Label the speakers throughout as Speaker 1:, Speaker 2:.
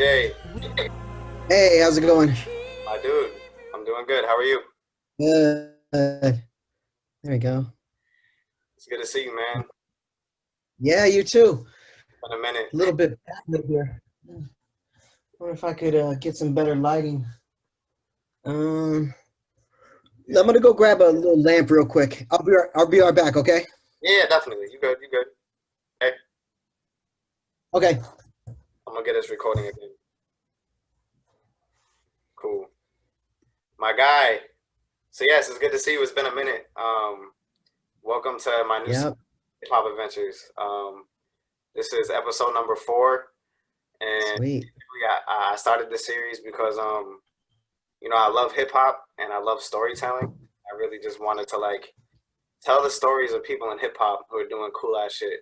Speaker 1: TJ,
Speaker 2: Hey, how's it going?
Speaker 1: my dude, I'm doing good. How are you?
Speaker 2: Good. There we go.
Speaker 1: It's good to see you, man.
Speaker 2: Yeah, you too.
Speaker 1: Been a minute.
Speaker 2: A little bit backlit here. Wonder if I could get some better lighting. Um, I'm gonna go grab a little lamp real quick. I'll be right back. Okay.
Speaker 1: Yeah, definitely. You good? You good? Hey,
Speaker 2: Okay.
Speaker 1: I'm gonna get this recording again. Cool, my guy. So yes, it's good to see you. It's been a minute. Welcome to my new
Speaker 2: Yep.
Speaker 1: hip hop adventures. This is episode number 4, and
Speaker 2: Sweet.
Speaker 1: I started this series because I love hip hop and I love storytelling. I really just wanted to like tell the stories of people in hip hop who are doing cool ass shit.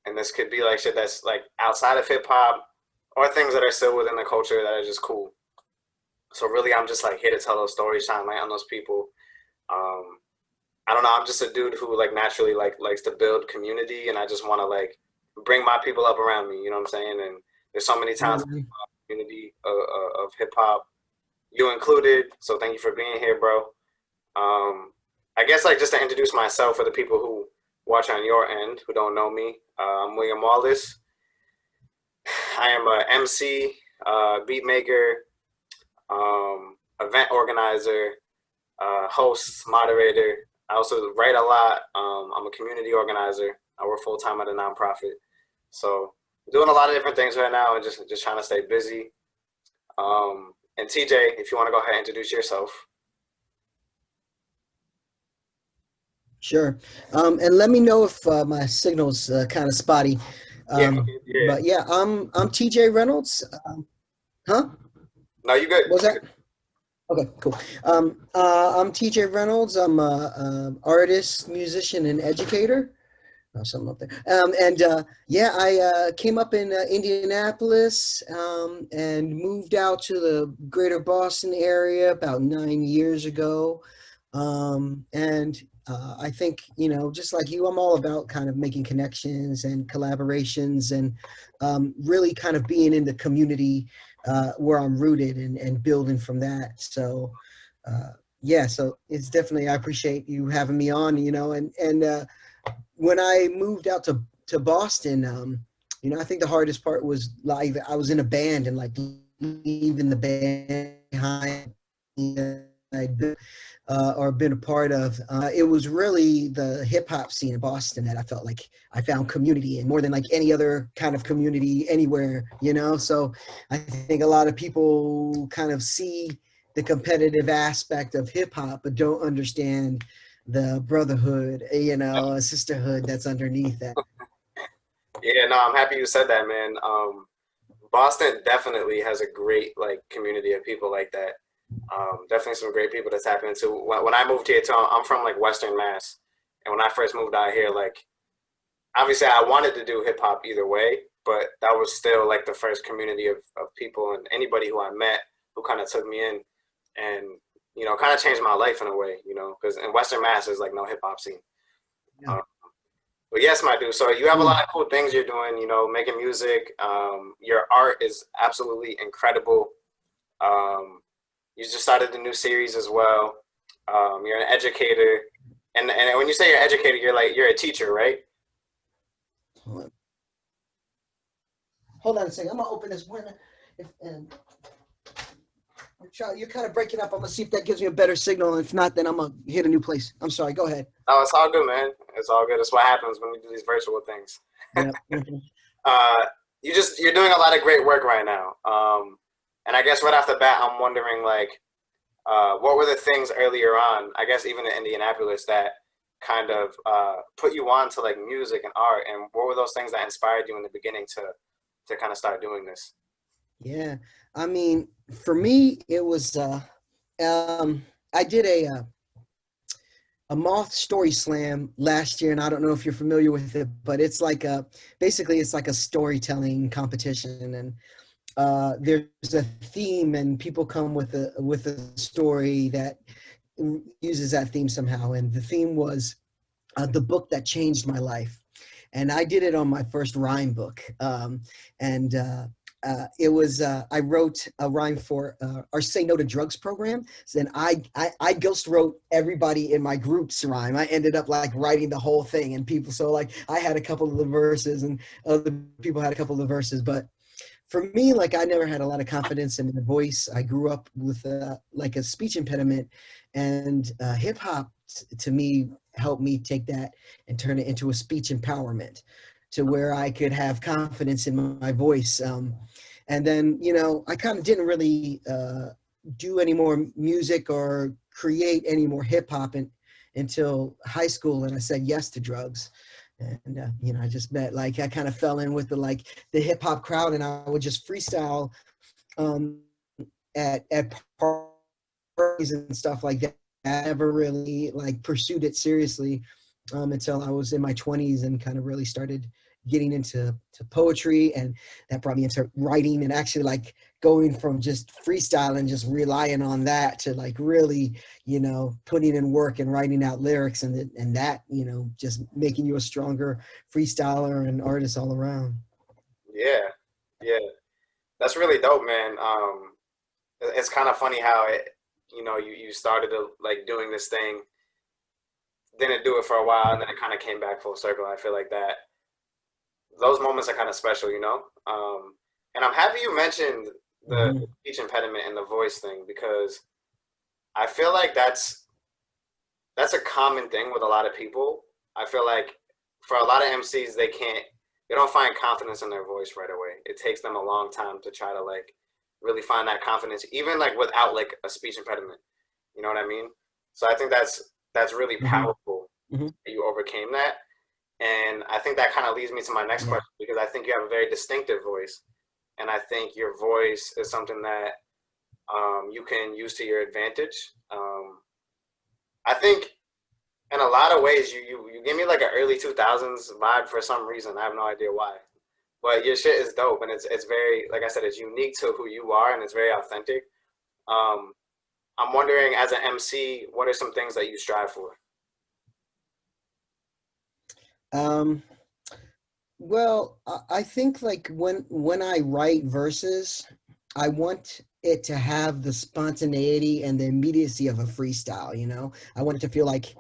Speaker 1: And this could be like shit that's like outside of hip hop or things that are still within the culture that are just cool. So really, I'm just like here to tell those stories, shine light on those people. Um, I don't know. I'm just a dude who like naturally like likes to build community, and I just want to like bring my people up around me. You know what I'm saying? And there's so many
Speaker 2: Yeah,
Speaker 1: times
Speaker 2: man.
Speaker 1: community of hip hop, you included. So thank you for being here, bro. I guess like just to introduce myself for the people who watch on your end who don't know me, I'm William Wallace. I am a MC, beat maker, event organizer, host, moderator. I also write a lot. I'm a community organizer. I work full time at a nonprofit, so doing a lot of different things right now and just trying to stay busy. And TJ, if you want to go ahead and introduce yourself.
Speaker 2: Sure. And let me know if my signal's kind of spotty.
Speaker 1: Yeah, yeah.
Speaker 2: But yeah, I'm TJ Reynolds. Huh?
Speaker 1: No, you good.
Speaker 2: What was that? Okay, cool. I'm TJ Reynolds. I'm a artist, musician, and educator. Oh, something up there. And yeah, I came up in Indianapolis and moved out to the greater Boston area about 9 years ago. And I think, just like you, I'm all about kind of making connections and collaborations and really kind of being in the community where I'm rooted and building from that. So, yeah, so it's definitely, I appreciate you having me on, and when I moved out to Boston, I think the hardest part was like I was in a band and like leaving the band behind I'd been, or been a part of. It was really the hip hop scene in Boston that I felt like I found community in more than like any other kind of community anywhere. So I think a lot of people kind of see the competitive aspect of hip hop, but don't understand the brotherhood, a sisterhood that's underneath that.
Speaker 1: Yeah, no, I'm happy you said that, man. Boston definitely has a great like community of people like that. Definitely some great people to tap into. When I moved here too, I'm from like Western Mass, and when I first moved out here, like obviously I wanted to do hip hop either way, but that was still like the first community of people and anybody who I met who kind of took me in and kind of changed my life in a way, because in Western Mass there's like no hip hop scene.
Speaker 2: Yeah.
Speaker 1: Um, but yes, my dude. So you have a lot of cool things you're doing. Making music. Your art is absolutely incredible. Um, you just started a new series as well. You're an educator, and when you say you're an educator, you're a teacher, right?
Speaker 2: Hold on a second. I'm gonna open this window. And you're kind of breaking up. I'm gonna see if that gives me a better signal. If not, then I'm gonna hit a new place. I'm sorry. Go ahead.
Speaker 1: No, it's all good, man. It's all good. It's what happens when we do these virtual things.
Speaker 2: Yeah.
Speaker 1: uh, you're doing a lot of great work right now. And I guess right off the bat, I'm wondering like, what were the things earlier on? I guess even in Indianapolis that kind of put you on to like music and art, and what were those things that inspired you in the beginning to kind of start doing this?
Speaker 2: Yeah. I mean, for me, it was. I did a Moth Story Slam last year, and I don't know if you're familiar with it, but it's like basically it's like a storytelling competition, and there's a theme, and people come with a story that uses that theme somehow. And the theme was the book that changed my life, and I did it on my first rhyme book, and it was I wrote a rhyme for our Say No to Drugs program, and I ghost wrote everybody in my group's rhyme. I ended up like writing the whole thing, and people, so like I had a couple of the verses and other people had a couple of the verses, but for me, like I never had a lot of confidence in my voice. I grew up with like a speech impediment, and hip hop to me helped me take that and turn it into a speech empowerment, to where I could have confidence in my voice. And then, you know, I kind of didn't really do any more music or create any more hip hop until high school, and I said yes to drugs. And you know, I just met, like, I kind of fell in with the hip hop crowd, and I would just freestyle um, at parties and stuff like that. I never really like pursued it seriously until I was in my 20s and kind of really started getting into poetry, and that brought me into writing, and actually like going from just freestyling, just relying on that, to like really, you know, putting in work and writing out lyrics, and that, you know, just making you a stronger freestyler and artist all around.
Speaker 1: Yeah, yeah, that's really dope, man. It's kind of funny how it, you know, you started to, like, doing this thing, didn't do it for a while, and then it kind of came back full circle. I feel like that those moments are kind of special, you know. And I'm happy you mentioned the
Speaker 2: Mm-hmm.
Speaker 1: speech impediment and the voice thing, because I feel like that's a common thing with a lot of people. I feel like for a lot of MCs, they don't find confidence in their voice right away. It takes them a long time to try to like really find that confidence, even like without like a speech impediment. You know what I mean? So I think that's really
Speaker 2: Mm-hmm.
Speaker 1: powerful
Speaker 2: Mm-hmm.
Speaker 1: that you overcame that. And I think that kind of leads me to my next
Speaker 2: Yeah.
Speaker 1: question, because I think you have a very distinctive voice. And I think your voice is something that you can use to your advantage. I think in a lot of ways, you give me like an early 2000s vibe for some reason. I have no idea why. But your shit is dope, and it's very, like I said, it's unique to who you are, and it's very authentic. Um, I'm wondering, as an MC, what are some things that you strive for?
Speaker 2: Um, well, I think like when I write verses, I want it to have the spontaneity and the immediacy of a freestyle, you know? I want it to feel like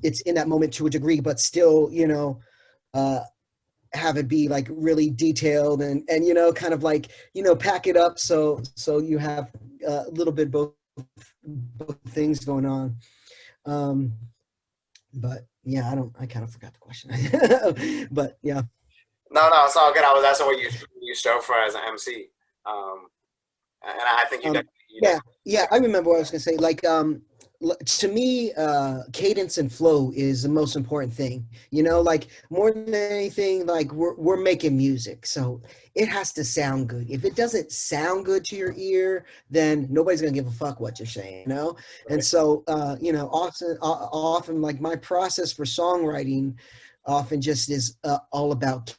Speaker 2: it's in that moment to a degree, but still, you know, uh, have it be like really detailed, and you know, kind of like, you know, pack it up so you have a little bit both things going on. Um, but yeah, I kind of forgot the question. But yeah.
Speaker 1: No, no, it's all good. I was asking what you strive for as an MC, um, and I think
Speaker 2: Um,
Speaker 1: you
Speaker 2: yeah,
Speaker 1: definitely
Speaker 2: yeah, I remember what I was gonna say. Like, to me, cadence and flow is the most important thing. You know, like more than anything, like we're making music, so it has to sound good. If it doesn't sound good to your ear, then nobody's gonna give a fuck what you're saying. You know, and
Speaker 1: right.
Speaker 2: so you know, often like my process for songwriting often just is all about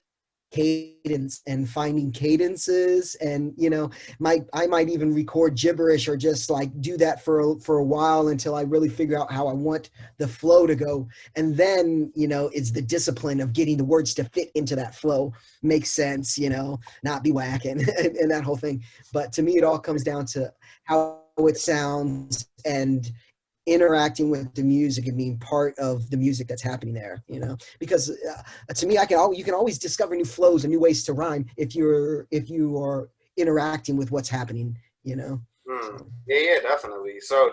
Speaker 2: cadence and finding cadences, and you know, I might even record gibberish or just like do that for a while until I really figure out how I want the flow to go, and then, you know, it's the discipline of getting the words to fit into that flow, make sense, you know, not be whacking and that whole thing. But to me, it all comes down to how it sounds, and interacting with the music and being part of the music that's happening there, you know, because to me, you can always discover new flows and new ways to rhyme if you are interacting with what's happening, you know.
Speaker 1: Hmm.
Speaker 2: So
Speaker 1: Yeah, yeah, definitely. So,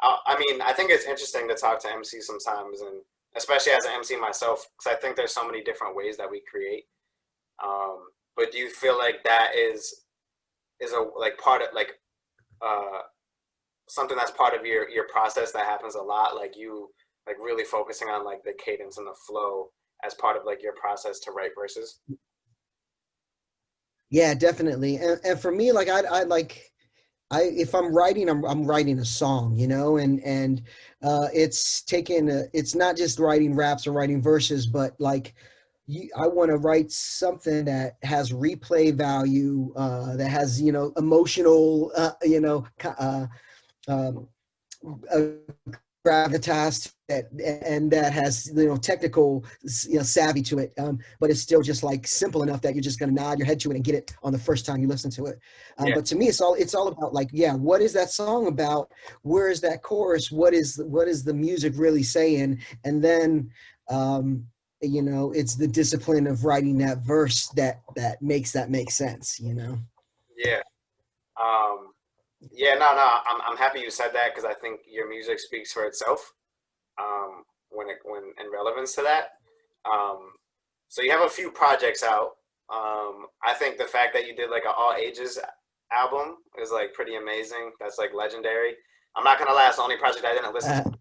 Speaker 1: I mean, I think it's interesting to talk to MCs sometimes, and especially as an MC myself, because I think there's so many different ways that we create. But do you feel like that is a like part of like uh something that's part of your process that happens a lot, like you like really focusing on like the cadence and the flow as part of like your process to write verses?
Speaker 2: yeah, definitely. And for me, like I like if I'm writing, I'm writing a song, you know, and it's not just writing raps or writing verses, but like I want to write something that has replay value, that has, you know, emotional, you know, um, uh, gravitas and that has, you know, technical, you know, savvy to it, but it's still just like simple enough that you're just going to nod your head to it and get it on the first time you listen to it.
Speaker 1: Yeah.
Speaker 2: But to me, it's all about like, yeah, what is that song about? Where is that chorus? What is the music really saying? And then, you know, it's the discipline of writing that verse that makes that make sense, you know?
Speaker 1: Yeah. Yeah, no, I'm happy you said that because I think your music speaks for itself. When in relevance to that. So you have a few projects out. I think the fact that you did like an all ages album is like pretty amazing. That's like legendary. I'm not gonna lie, it's the only project I didn't listen to.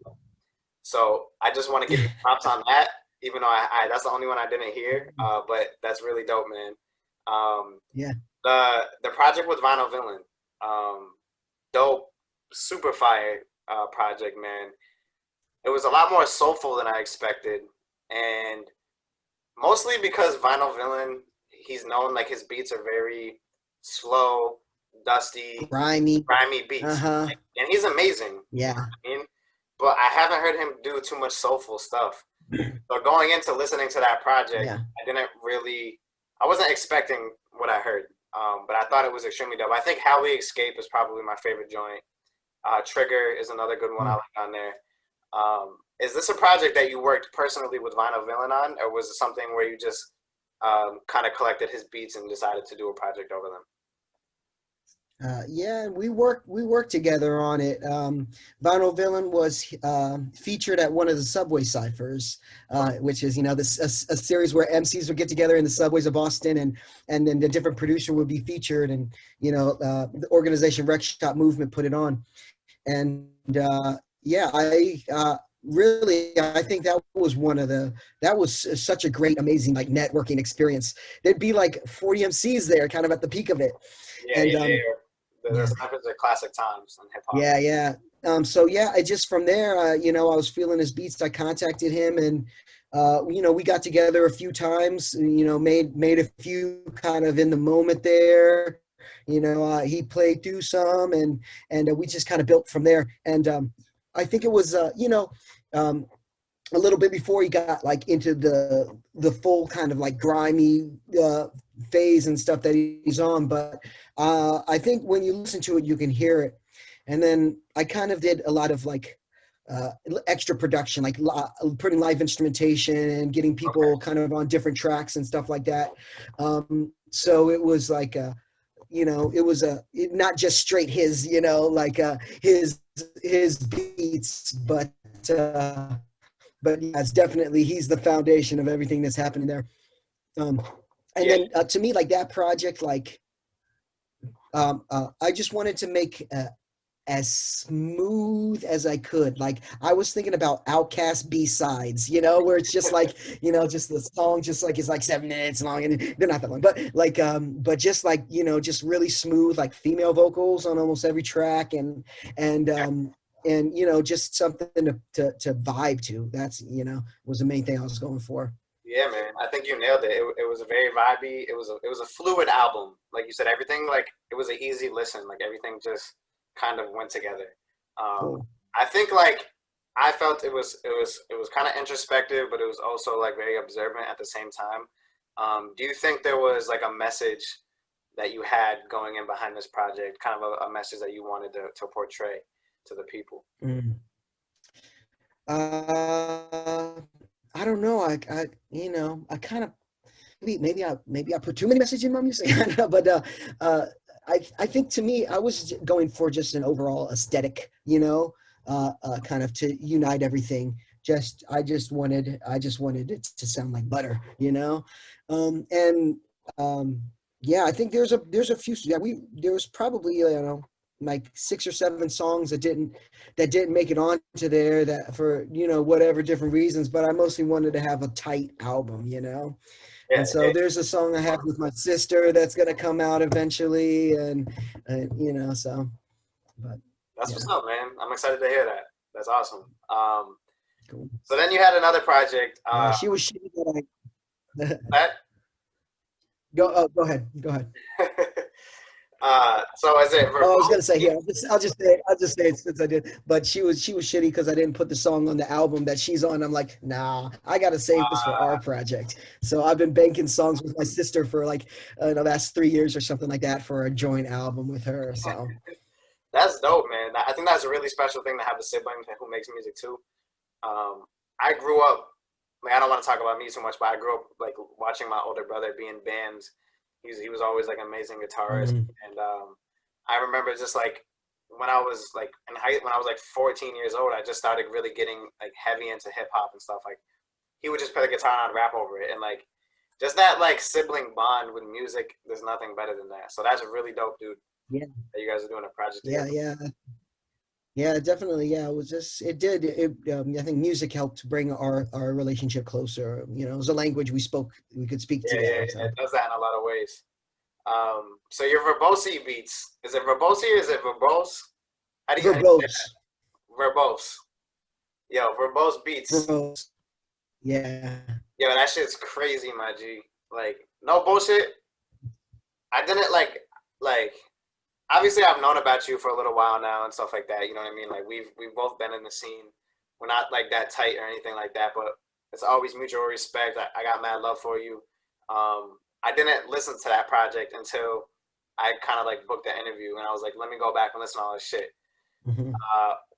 Speaker 1: So I just want to give you props on that, even though I that's the only one I didn't hear. But that's really dope, man.
Speaker 2: Yeah.
Speaker 1: The project with Vinyl Villain, dope, super fire project, man. It was a lot more soulful than I expected, and mostly because Vinyl Villain, he's known like his beats are very slow, dusty,
Speaker 2: grimy
Speaker 1: beats,
Speaker 2: uh-huh
Speaker 1: and he's amazing.
Speaker 2: Yeah.
Speaker 1: I mean, but I haven't heard him do too much soulful stuff. So going into listening to that project,
Speaker 2: Yeah.
Speaker 1: I wasn't expecting what I heard, but I thought it was extremely dope. I think How We Escape is probably my favorite joint. Trigger is another good one I like on there. Is this a project that you worked personally with Vinyl Villain on, or was it something where you just kind of collected his beats and decided to do a project over them?
Speaker 2: Yeah, we worked together on it. Vinyl Villain was featured at one of the Subway Ciphers, which is, you know, this a series where MCs would get together in the subways of Boston, and then the different producer would be featured, and you know, the organization Rec Shop Movement put it on, and yeah, I think that was such a great, amazing like networking experience. There'd be like 40 MCs there, kind of at the peak of it.
Speaker 1: Yeah,
Speaker 2: And
Speaker 1: yeah. The Ciphers are classic times in hip hop.
Speaker 2: Yeah. So yeah, I just from there, you know, I was feeling his beats. I contacted him, and you know, we got together a few times. You know, made a few kind of in the moment there. You know, he played through some, and we just kind of built from there. And I think it was, you know, a little bit before he got like into the full kind of like grimy phase and stuff that he's on. But I think when you listen to it, you can hear it. And then I kind of did a lot of like extra production, like putting live instrumentation and getting people kind of on different tracks and stuff like that. So it was like, you know, it was not just straight his, you know, like his beats, but yeah, it's definitely, he's the foundation of everything that's happening there. And then to me, like that project, like I just wanted to make as smooth as I could. Like I was thinking about Outkast B-sides, you know, where it's just like, you know, just the song, just like it's like 7 minutes long, and they're not that long, but like, but just like, you know, just really smooth, like female vocals on almost every track, and you know, just something to vibe to. That's, you know, was the main thing I was going for.
Speaker 1: Yeah, man, I think you nailed it. It was a very vibey. It was a fluid album, like you said. Everything, like, it was an easy listen. Like everything just kind of went together.
Speaker 2: Cool.
Speaker 1: I think like I felt it was kind of introspective, but it was also like very observant at the same time. Do you think there was like a message that you had going in behind this project, kind of a message that you wanted to portray to the people?
Speaker 2: I don't know. I you know, I kind of maybe I put too many messages in my music, but I think to me, I was going for just an overall aesthetic, you know, kind of to unite everything. I just wanted it to sound like butter, you know, and yeah, I think there's a few. Yeah, there was probably, you know, like 6 or 7 songs that didn't make it onto there, that for, you know, whatever different reasons. But I mostly wanted to have a tight album, you know.
Speaker 1: Yeah,
Speaker 2: And so there's a song I have with my sister that's gonna come out eventually, and you know, so. But
Speaker 1: that's what's up, man. I'm excited to hear that. That's awesome.
Speaker 2: Cool.
Speaker 1: So then you had another project.
Speaker 2: She was
Speaker 1: that
Speaker 2: go ahead.
Speaker 1: So is it
Speaker 2: Oh, I was
Speaker 1: verbose?
Speaker 2: gonna say here. I'll just say it since I did. But she was shitty because I didn't put the song on the album that she's on. I'm like, nah, I gotta save this for our project. So I've been banking songs with my sister for like the last 3 years or something like that for a joint album with her. So
Speaker 1: That's dope, man. I think that's a really special thing to have a sibling who makes music too. I grew up, like, I don't want to talk about me too much, but I grew up like watching my older brother be in bands. He was always like an amazing guitarist,
Speaker 2: mm,
Speaker 1: and I remember just like when I was like when I was like 14 years old, I just started really getting like heavy into hip hop and stuff. Like he would just play the guitar and I'd rap over it, and like just that like sibling bond with music. There's nothing better than that. So that's a really dope, dude.
Speaker 2: yeah,
Speaker 1: That you guys are doing a project
Speaker 2: yeah,
Speaker 1: together.
Speaker 2: yeah. Yeah, definitely. Yeah, it was just it did it. I think music helped bring our relationship closer. It was a language we could speak
Speaker 1: Yeah, yeah,
Speaker 2: together.
Speaker 1: yeah.
Speaker 2: So
Speaker 1: It does that in a lot of ways. So your verbose beats, is it verbose or is it verbose? How do you say
Speaker 2: verbose,
Speaker 1: that? Verbose. Yo, verbose beats.
Speaker 2: verbose. Yeah.
Speaker 1: Yo, that shit's crazy, my G. Like, no bullshit. I didn't like obviously I've known about you for a little while now and stuff like that. You know what I mean? Like we've both been in the scene. We're not like that tight or anything like that, but it's always mutual respect. I got mad love for you. I didn't listen to that project until I kind of like booked the interview, and I was like, let me go back and listen to all this shit.
Speaker 2: Hmm.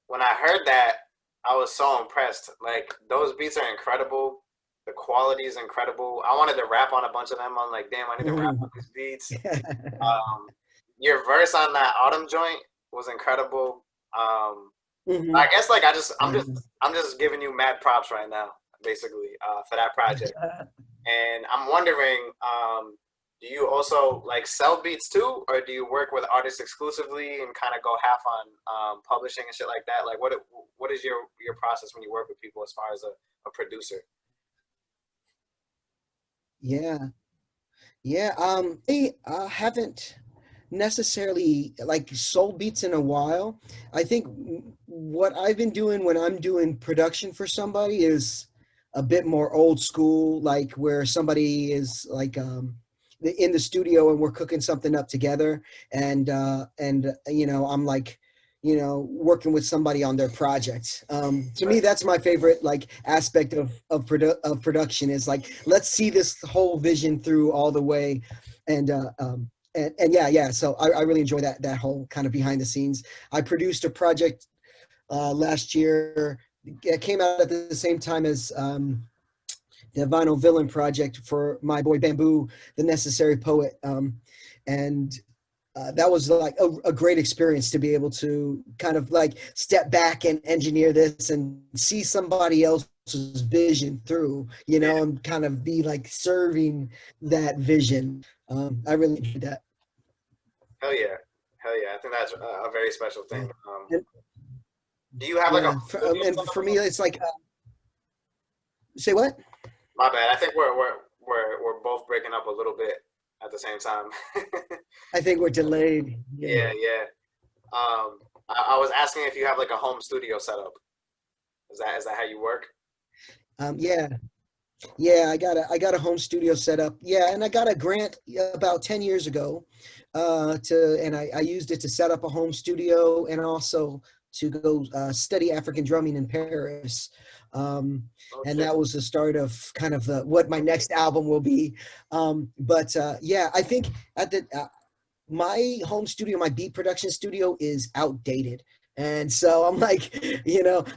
Speaker 1: When I heard that, I was so impressed. Like those beats are incredible. The quality is incredible. I wanted to rap on a bunch of them. I'm like, damn, I need to rap on these beats. Um, your verse on that autumn joint was incredible.
Speaker 2: Hmm.
Speaker 1: I guess like
Speaker 2: Yeah.
Speaker 1: I'm just giving you mad props right now, basically, for that project. And I'm wondering, do you also like sell beats too, or do you work with artists exclusively and kind of go half on publishing and shit like that? Like, what is your process when you work with people as far as a producer?
Speaker 2: Yeah. Yeah. I haven't necessarily like sold beats in a while. I think what I've been doing when I'm doing production for somebody is a bit more old school, like where somebody is like in the studio and we're cooking something up together, and I'm like working with somebody on their project. To me, that's my favorite like aspect of production is like let's see this whole vision through all the way, and yeah. So I really enjoy that whole kind of behind the scenes. I produced a project last year. It came out at the same time as the Vinyl Villain project for my boy Bamboo, the Necessary Poet, and that was like a great experience to be able to kind of like step back and engineer this and see somebody else's vision through,
Speaker 1: Yeah,
Speaker 2: and kind of be like serving that vision. I really enjoyed that.
Speaker 1: hell yeah, hell yeah. I think that's a very special thing.
Speaker 2: Yeah. And,
Speaker 1: Do you have like a
Speaker 2: yeah.
Speaker 1: home studio
Speaker 2: And
Speaker 1: set up
Speaker 2: for
Speaker 1: or
Speaker 2: me,
Speaker 1: something?
Speaker 2: it's like, say what?
Speaker 1: My bad. I think we're both breaking up a little bit at the same time.
Speaker 2: I think we're delayed. Yeah.
Speaker 1: Yeah, yeah. I was asking if you have like a home studio setup. Is that how you work?
Speaker 2: Yeah. Yeah, I got a home studio set up. Yeah, and I got a grant about 10 years ago, and I used it to set up a home studio and also to go study African drumming in Paris. Um,
Speaker 1: Oh
Speaker 2: and
Speaker 1: shit.
Speaker 2: that was the start of kind of what my next album will be. But yeah, I think at the my home studio, my beat production studio is outdated. And so I'm like,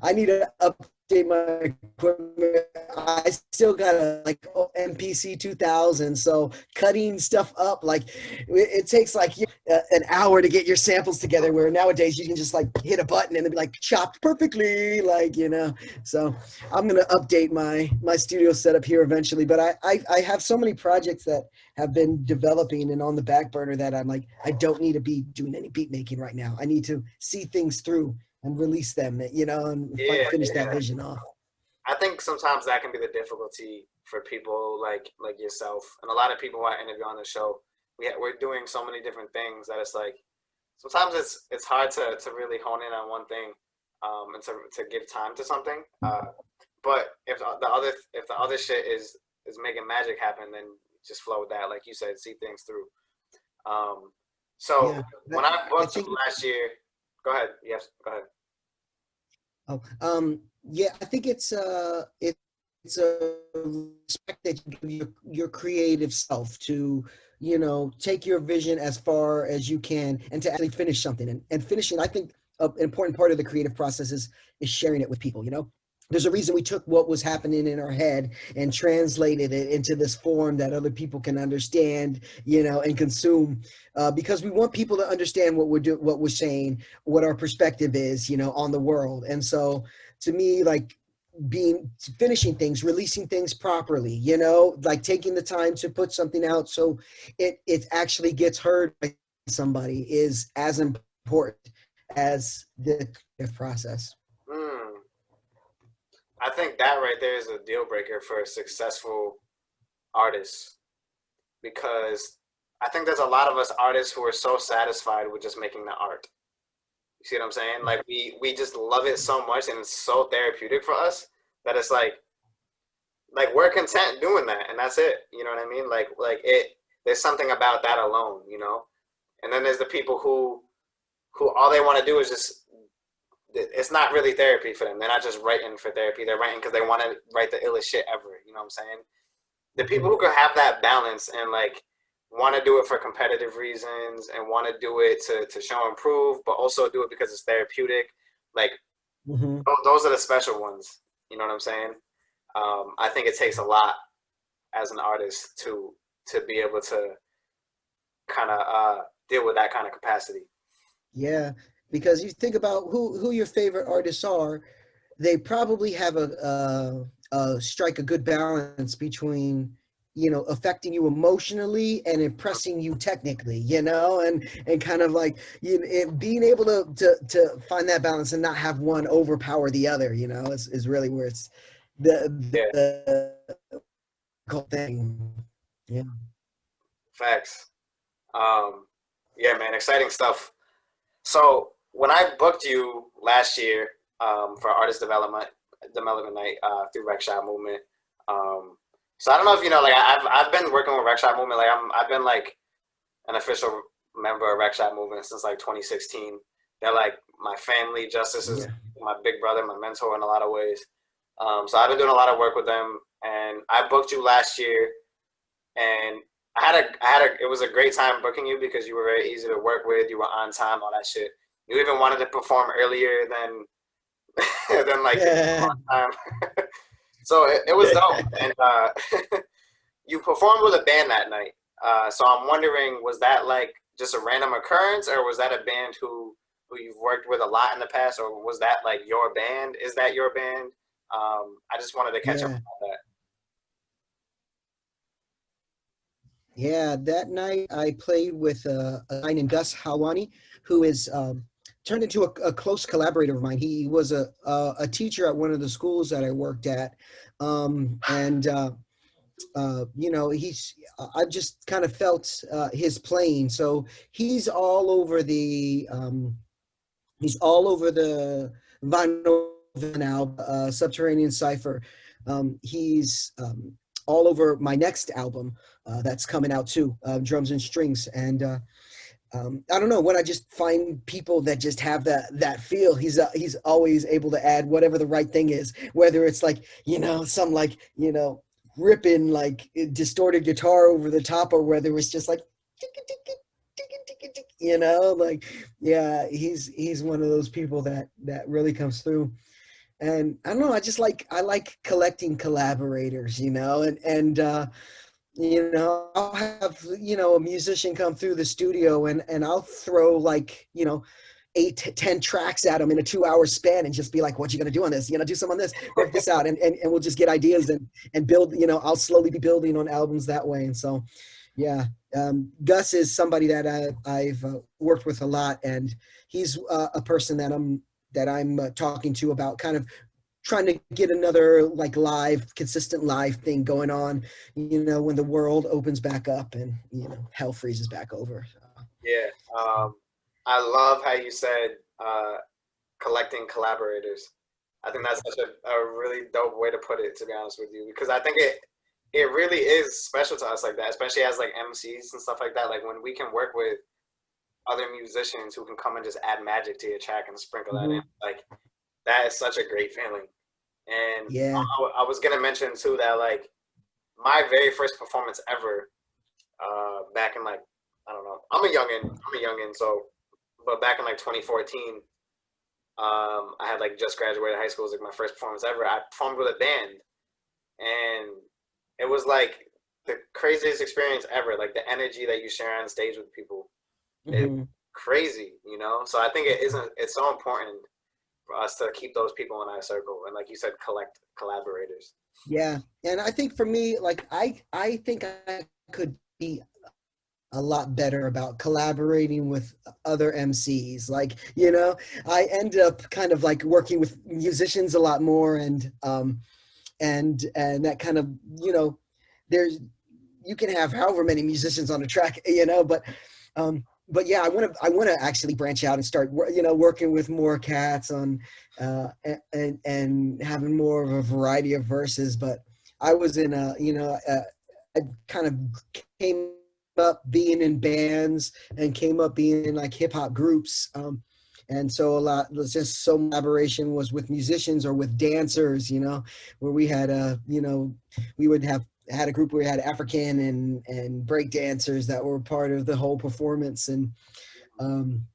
Speaker 2: I need to update my equipment. I still got a like MPC 2000. So cutting stuff up, like it takes like an hour to get your samples together, where nowadays you can just like hit a button and it'll be like chopped perfectly, So I'm going to update my studio setup here eventually. But I have so many projects that have been developing and on the back burner that I'm like, I don't need to be doing any beat making right now. I need to see things through and release them, and
Speaker 1: Yeah,
Speaker 2: finish that
Speaker 1: yeah.
Speaker 2: vision off.
Speaker 1: I think sometimes that can be the difficulty for people like yourself and a lot of people who I interview on the show. We're doing so many different things that it's like sometimes it's hard to really hone in on one thing, and to give time to something. But if the other shit is making magic happen, then just flow with that. Like you said, see things through. Um, So
Speaker 2: Yeah,
Speaker 1: when I
Speaker 2: I
Speaker 1: booked you
Speaker 2: think
Speaker 1: last year, go ahead. Yes, go ahead.
Speaker 2: oh, yeah, I think it's a respect that you give your creative self to, take your vision as far as you can and to actually finish something. And finishing, I think an important part of the creative process is sharing it with people. There's a reason we took what was happening in our head and translated it into this form that other people can understand, and consume, because we want people to understand what we're saying, what our perspective is, on the world. And so, to me, like being finishing things, releasing things properly, like taking the time to put something out so it actually gets heard by somebody is as important as the creative process.
Speaker 1: Hmm. I think that right there is a deal breaker for a successful artist because I think there's a lot of us artists who are so satisfied with just making the art. You see what I'm saying? Like we just love it so much and it's so therapeutic for us that it's like we're content doing that and that's it. You know what I mean? Like it there's something about that alone, you know? And then there's the people who all they want to do is just it's not really therapy for them. They're not just writing for therapy. They're writing because they want to write the illest shit ever. You know what I'm saying? The people
Speaker 2: Mhm.
Speaker 1: who can have that balance and like want to do it for competitive reasons and want to do it to show and prove, but also do it because it's therapeutic. Like
Speaker 2: Mhm.
Speaker 1: those are the special ones. You know what I'm saying? I think it takes a lot as an artist to be able to kind of deal with that kind of capacity.
Speaker 2: Yeah, because you think about who your favorite artists are, they probably have strike a good balance between, affecting you emotionally and impressing you technically, and kind of like being able to find that balance and not have one overpower the other, is really where it's
Speaker 1: Yeah,
Speaker 2: the difficult thing. Yeah.
Speaker 1: facts. Um, yeah, man, exciting stuff. So when I booked you last year for artist development night through Rec Shop Movement, um, so I don't know if you know, like I've been working with Rec Shop Movement, like I've been like an official member of Rec Shop Movement since like 2016. They're like my family. Justice is
Speaker 2: Yeah.
Speaker 1: my big brother, my mentor in a lot of ways. So I've been doing a lot of work with them, and I booked you last year, and it was a great time booking you because you were very easy to work with. You were on time, all that shit. You even wanted to perform earlier than like
Speaker 2: Yeah.
Speaker 1: on time. So it was dope. And you performed with a band that night. So I'm wondering, was that like just a random occurrence, or was that a band who you've worked with a lot in the past, or was that like your band? Is that your band? I just wanted to catch up
Speaker 2: Yeah.
Speaker 1: on that.
Speaker 2: Yeah, that night I played with a guy named Gus Hawani, who is turned into a close collaborator of mine. He was a teacher at one of the schools that I worked at, and I've just kind of felt his playing. So he's all over the vinyl now, Subterranean Cipher. He's all over my next album that's coming out too, Drums and Strings. And I don't know, when I just find people that just have that feel, he's always able to add whatever the right thing is, whether it's like, some like, ripping like distorted guitar over the top, or whether it's just like like, yeah, he's one of those people that really comes through. And I don't know, I like collecting collaborators, and I'll have a musician come through the studio, and I'll throw like 8 to 10 tracks at them in a 2-hour span and just be like, what you gonna do on this? Do some on this, work this out, and we'll just get ideas and build. I'll slowly be building on albums that way. And so, yeah, Gus is somebody that I've worked with a lot, and he's a person that I'm talking to about kind of trying to get another like consistent live thing going on, when the world opens back up and hell freezes back over. So,
Speaker 1: Yeah. I love how you said collecting collaborators. I think that's such a really dope way to put it, to be honest with you, because I think it really is special to us like that, especially as like MCs and stuff like that. Like when we can work with other musicians who can come and just add magic to your track and sprinkle that in.
Speaker 2: Hmm.
Speaker 1: Like that is such a great feeling. And
Speaker 2: Yeah.
Speaker 1: I was gonna mention too that like my very first performance ever, back in like I don't know, I'm a youngin, so but back in like 2014, I had like just graduated high school. It was like my first performance ever. I performed with a band, and it was like the craziest experience ever. Like the energy that you share on stage with people is
Speaker 2: Hmm.
Speaker 1: crazy, you know. So I think it's so important for us to keep those people in our circle, and like you said, collect collaborators.
Speaker 2: Yeah. And I think for me, like I think I could be a lot better about collaborating with other MCs. Like, I end up kind of like working with musicians a lot more, and that kind of, there's you can have however many musicians on a track, but yeah, I want to actually branch out and start, working with more cats on, and having more of a variety of verses. But I was in I kind of came up being in bands and came up being in like hip hop groups. And so a lot was just so collaboration was with musicians or with dancers, where we had we would have had a group where we had African and break dancers that were part of the whole performance. Um,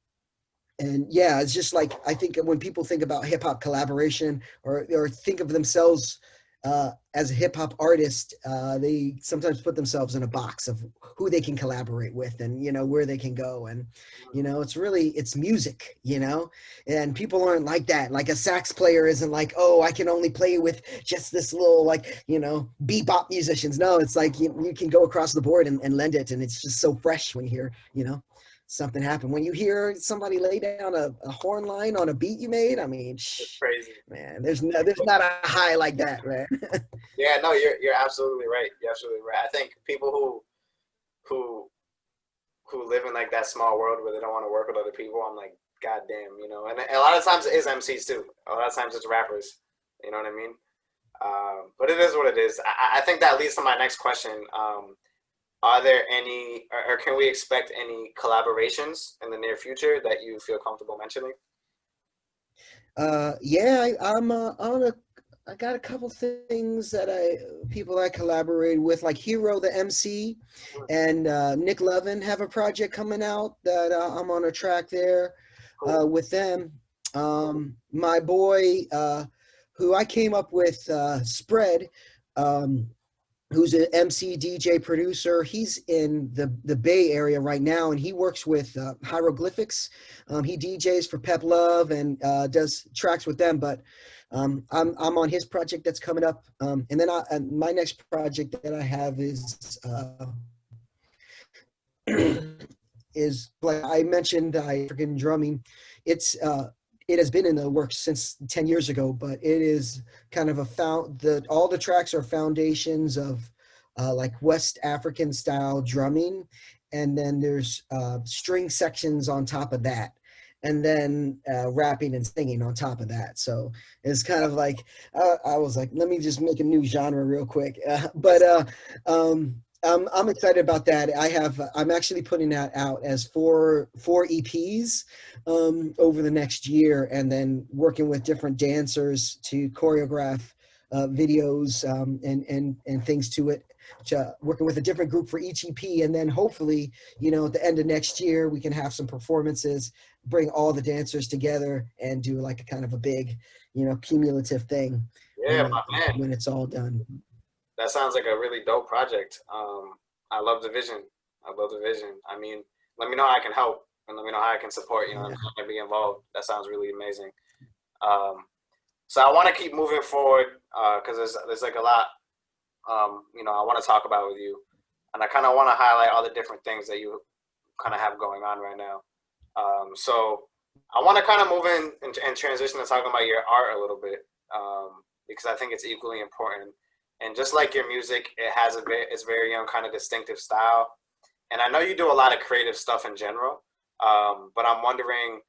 Speaker 2: and yeah, it's just like I think when people think about hip hop collaboration or think of themselves as a hip hop artist, they sometimes put themselves in a box of who they can collaborate with and where they can go. And it's music, and people aren't like that. Like a sax player isn't like, oh, I can only play with just this little like bebop musicians. No, it's like you can go across the board and lend it, and it's just so fresh when you hear something happen. When you hear somebody lay down a horn line on a beat you made, I mean,
Speaker 1: It's crazy.
Speaker 2: man, there's not a high like that, man.
Speaker 1: Yeah, no, you're absolutely right. You're absolutely right. I think people who who live in like that small world where they don't want to work with other people, I'm like, God damn, you know. And a lot of times it is MCs too. A lot of times it's rappers. You know what I mean? But it is what it is. I think that leads to my next question. Are there any, or can we expect any collaborations in the near future that you feel comfortable mentioning?
Speaker 2: Yeah, I'm on a. I got a couple things that people I collaborated with, like Hero the MC and Nick Levin have a project coming out that I'm on a track there
Speaker 1: Cool.
Speaker 2: with them. My boy, who I came up with, Spread, um, who's an MC, DJ, producer. He's in the Bay Area right now, and he works with Hieroglyphics. He DJs for Pep Love and does tracks with them. But I'm on his project that's coming up, and then my next project that I have is is like I mentioned, I freaking drumming. It's it has been in the works since 10 years ago, but it is kind of all the tracks are foundations of like West African style drumming, and then there's string sections on top of that, and then rapping and singing on top of that. So it's kind of like I was like, let me just make a new genre real quick. I'm excited about that. I'm actually putting that out as four EPs over the next year, and then working with different dancers to choreograph videos and things to it. Working with a different group for each EP, and then hopefully, at the end of next year, we can have some performances, bring all the dancers together, and do like a kind of a big, cumulative thing
Speaker 1: Yeah, my man.
Speaker 2: when it's all done.
Speaker 1: That sounds like a really dope project. I love the vision. I love the vision. I mean, let me know how I can help and let me know how I can support. You know,
Speaker 2: Yeah.
Speaker 1: I'm trying to be involved. That sounds really amazing. Um, so I want to keep moving forward because there's like a lot I want to talk about with you, and I kind of want to highlight all the different things that you kind of have going on right now. So I want to kind of move in and transition to talking about your art a little bit because I think it's equally important. And just like your music, it has its very own kind of distinctive style. And I know you do a lot of creative stuff in general, but I'm wondering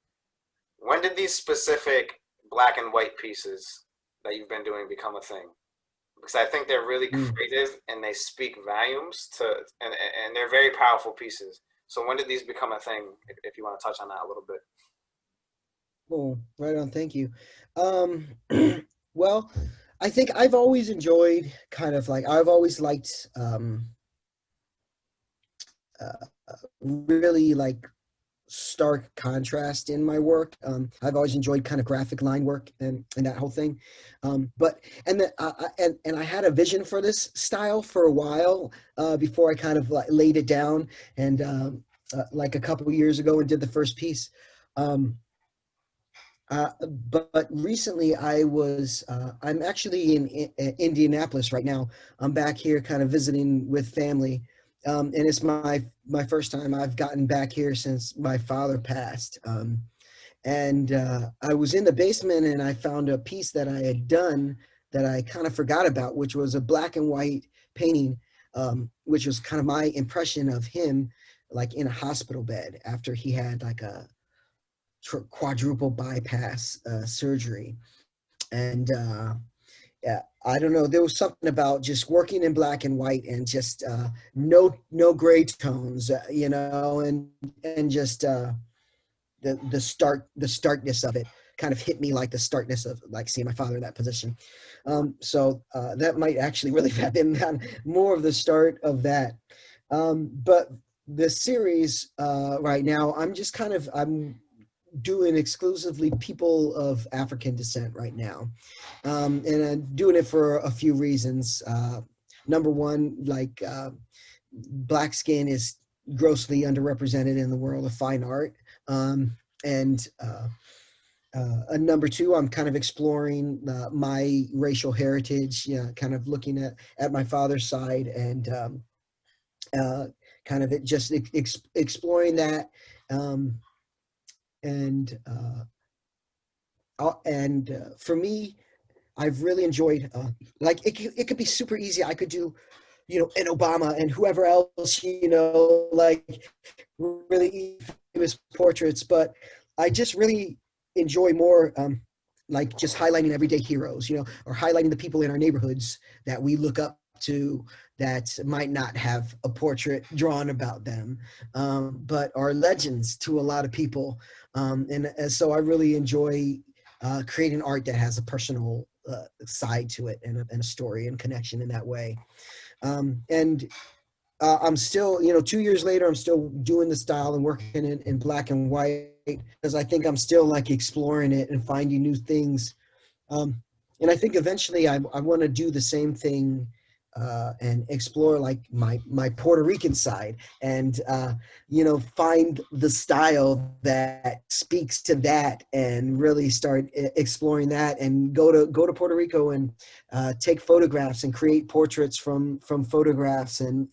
Speaker 1: when did these specific black and white pieces that you've been doing become a thing? Because I think they're really
Speaker 2: Mm.
Speaker 1: creative and they speak volumes to, and they're very powerful pieces. So when did these become a thing? If you want to touch on that a little bit.
Speaker 2: Oh, right on. Thank you. Um, well, I think I've always enjoyed kind of like I've always liked really like stark contrast in my work. I've always enjoyed kind of graphic line work and that whole thing. But and I had a vision for this style for a while before I kind of like laid it down and like a couple of years ago and did the first piece. Um, but recently I'm actually in Indianapolis right now. I'm back here kind of visiting with family. And it's my first time I've gotten back here since my father passed. And I was in the basement and I found a piece that I had done that I kind of forgot about, which was a black and white painting, which was kind of my impression of him, like in a hospital bed after he had like a quadruple bypass surgery. And yeah, I don't know. There was something about just working in black and white and just no gray tones, and just the starkness of it kind of hit me like the starkness of like seeing my father in that position. So that might actually really have been more of the start of that. But the series right now, I'm doing exclusively people of African descent right now. And I'm doing it for a few reasons. Number one, like black skin is grossly underrepresented in the world of fine art. And number two, I'm kind of exploring my racial heritage, kind of looking at my father's side and kind of exploring that. Um, and for me, I've really enjoyed like it could be super easy. I could do, an Obama and whoever else, like really famous portraits, but I just really enjoy more like just highlighting everyday heroes, or highlighting the people in our neighborhoods that we look up to that might not have a portrait drawn about them, but are legends to a lot of people. And so I really enjoy creating art that has a personal side to it and a story and connection in that way. And I'm still, 2 years later, I'm still doing the style and working in black and white because I think I'm still like exploring it and finding new things. Um, and I think eventually I want to do the same thing and explore like my Puerto Rican side and, find the style that speaks to that and really start exploring that and go to Puerto Rico and take photographs and create portraits from photographs and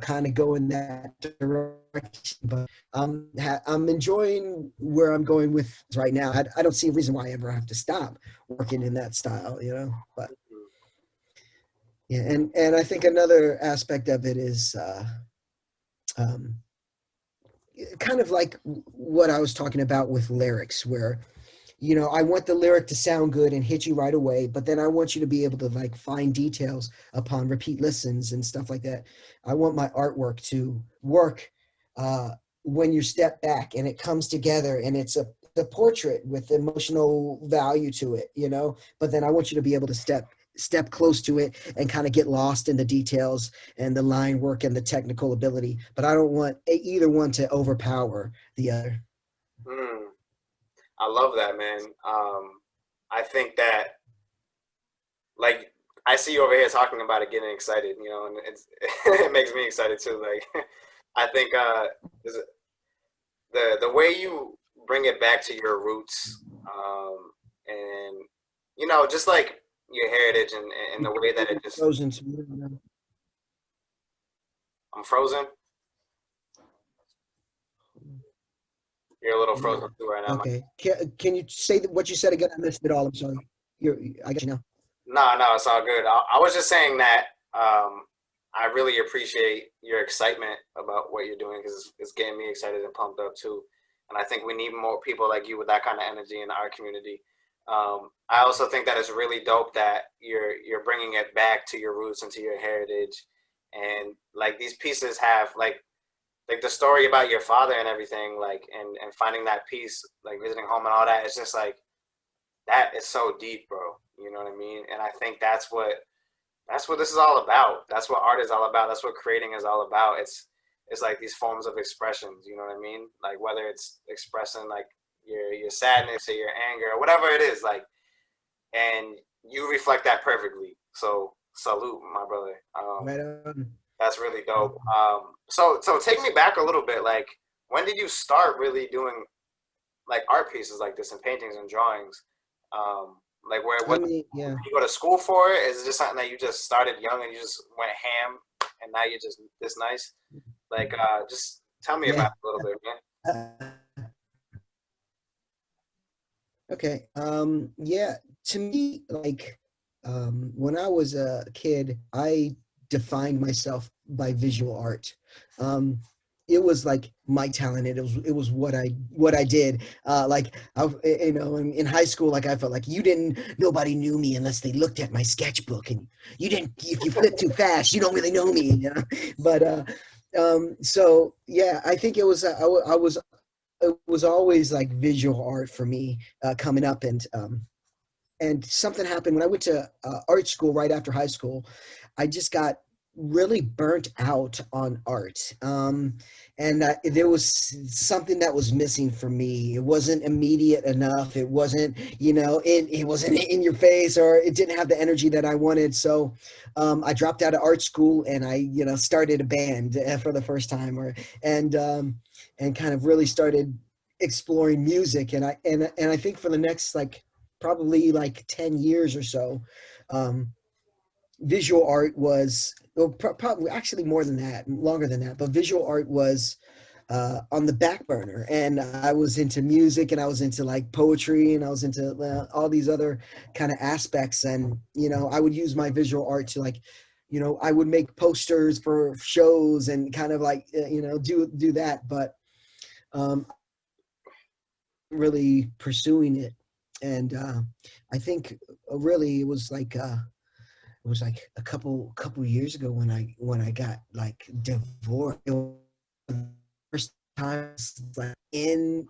Speaker 2: kind of go in that direction. But I'm enjoying where I'm going with right now. I don't see a reason why I ever have to stop working in that style, but yeah. And I think another aspect of it is um, kind of like what I was talking about with lyrics, where I want the lyric to sound good and hit you right away, but then I want you to be able to like find details upon repeat listens and stuff like that. I want my artwork to work when you step back and it comes together and it's a portrait with emotional value to it, but then I want you to be able to step close to it and kind of get lost in the details and the line work and the technical ability, but I don't want either one to overpower the other.
Speaker 1: Mm, I love that, man. I think that, like, I see you over here talking about it, getting excited, and it's it makes me excited too. Like, I think is it- the way you bring it back to your roots, and just like your heritage and the way that it just.
Speaker 2: Frozen to me.
Speaker 1: I'm frozen. You're a little frozen too right now.
Speaker 2: Okay. Can you say what you said again? I missed it all. I'm sorry. I got you now.
Speaker 1: No, no, it's all good. I was just saying that I really appreciate your excitement about what you're doing because it's getting me excited and pumped up too. And I think we need more people like you with that kind of energy in our community. I also think that it's really dope that you're bringing it back to your roots and to your heritage, and like these pieces have like like the story about your father and everything, like and finding that peace, like visiting home and all that. It's just like that is so deep, bro. You know what I mean? And I think that's what this is all about. That's what art is all about. That's what creating is all about. It's like these forms of expressions. You know what I mean? Like whether it's expressing like your sadness or your anger or whatever it is, like, and you reflect that perfectly. So salute, my brother.
Speaker 2: Right on.
Speaker 1: That's really dope. So take me back a little bit. Like, when did you start really doing like art pieces like this and paintings and drawings? Like, where
Speaker 2: I
Speaker 1: what
Speaker 2: mean, yeah.
Speaker 1: you go to school for it? Is it just something that you just started young and you just went ham and now you're just this nice? Like, just tell me about
Speaker 2: Yeah.
Speaker 1: it a little bit, man.
Speaker 2: Uh, okay. Yeah. To me, like, when I was a kid, I defined myself by visual art. Um, it was like my talent. It was what I did. Like in high school, like I felt like nobody knew me unless they looked at my sketchbook, and you didn't. If you flip too fast, you don't really know me. You know? But so yeah, I think it was always like visual art for me coming up, and something happened when I went to art school right after high school. I just got really burnt out on art. And there was something that was missing for me. It wasn't immediate enough. It wasn't, it wasn't in your face, or it didn't have the energy that I wanted. So I dropped out of art school, and I, started a band for the first time, and, and kind of really started exploring music. And I think for the next, like, probably like 10 years or so, um, visual art was, well, probably actually more than that, longer than that, but visual art was on the back burner. And I was into music, and I was into like poetry, and I was into all these other kind of aspects. And, I would use my visual art to, like, I would make posters for shows and kind of like, do that. But um, really pursuing it. And I think really it was like a couple years ago when I got like divorced. It was the first time, like,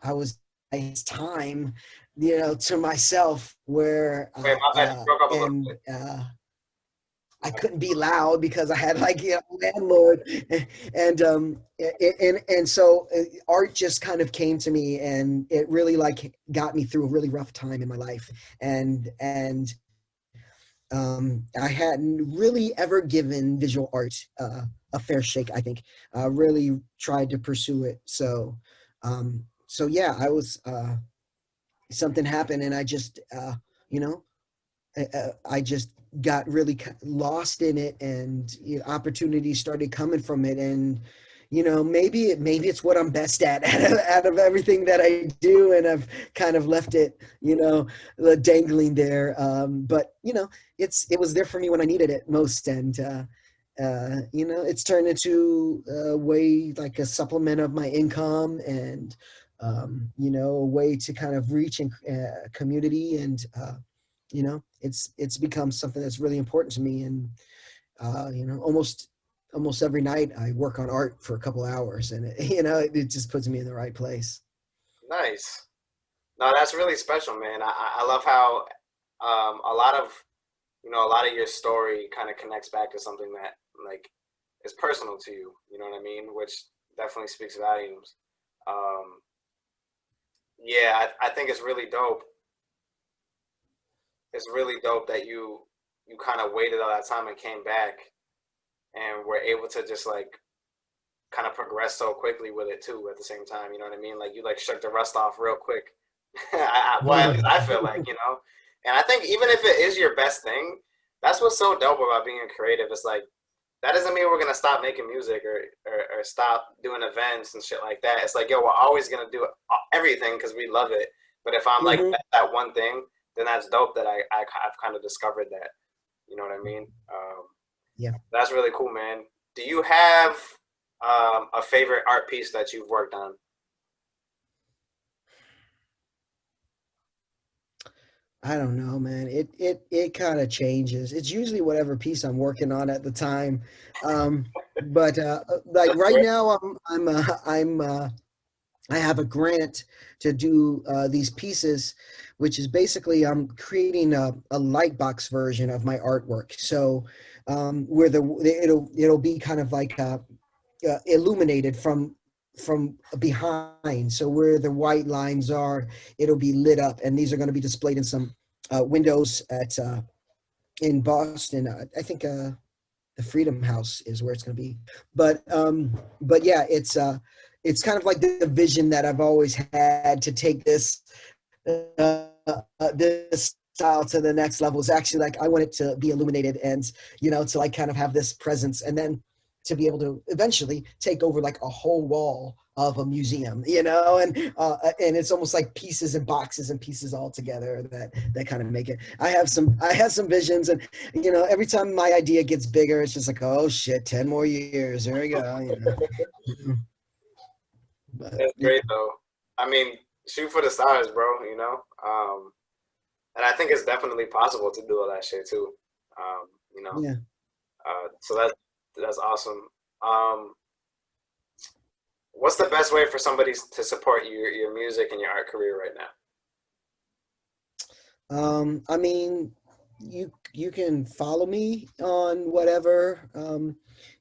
Speaker 2: I was, it's time, to myself, where
Speaker 1: Wait, my bad. You broke up a little
Speaker 2: and
Speaker 1: bit.
Speaker 2: I couldn't be loud because I had, like, landlord. And so art just kind of came to me, and it really, like, got me through a really rough time in my life. And I hadn't really ever given visual art a fair shake. I think really tried to pursue it. So yeah, I was something happened, and I just you know I just got really lost in it, and opportunities started coming from it. And maybe it's what I'm best at out of everything that I do, and I've kind of left it, dangling there. But it was there for me when I needed it most. And it's turned into a way, like a supplement of my income, and a way to kind of reach community. And it's become something that's really important to me. And almost every night I work on art for a couple hours, and it just puts me in the right place.
Speaker 1: Nice. No, that's really special, man. I love how a lot of a lot of your story kind of connects back to something that like is personal to you. You know what I mean? Which definitely speaks volumes. Um, yeah, I think it's really dope. It's really dope that you kind of waited all that time and came back and were able to just like kind of progress so quickly with it too at the same time. You know what I mean? Like you like shook the rust off real quick. Well, at least I feel like, and I think even if it is your best thing, that's what's so dope about being creative. It's like that doesn't mean we're gonna stop making music or stop doing events and shit like that. It's like, yo, we're always gonna do everything because we love it. But if I'm like
Speaker 2: Hmm.
Speaker 1: that one thing, then that's dope that I've kind of discovered that. You know what I mean?
Speaker 2: Yeah.
Speaker 1: That's really cool, man. Do you have a favorite art piece that you've worked on?
Speaker 2: I don't know, man. It kind of changes. It's usually whatever piece I'm working on at the time. But like
Speaker 1: That's
Speaker 2: right
Speaker 1: great.
Speaker 2: now, I have a grant to do these pieces, which is basically I'm creating a lightbox version of my artwork. So where it'll be kind of like illuminated from behind. So where the white lines are, it'll be lit up, and these are going to be displayed in some windows at in Boston. I think the Freedom House is where it's going to be. But yeah, it's kind of like the vision that I've always had to take this style to the next level. Is actually like I want it to be illuminated and to like kind of have this presence, and then to be able to eventually take over like a whole wall of a museum, and it's almost like pieces and boxes and pieces all together that kind of make it. I have some visions, and every time my idea gets bigger, it's just like, oh shit, 10 more years, there we go. But
Speaker 1: That's
Speaker 2: yeah,
Speaker 1: great though. I mean, shoot for the stars, bro. And I think it's definitely possible to do all that shit too. Um, you know,
Speaker 2: yeah.
Speaker 1: so that's awesome. Um, what's the best way for somebody to support your music and your art career right now?
Speaker 2: I mean, you can follow me on whatever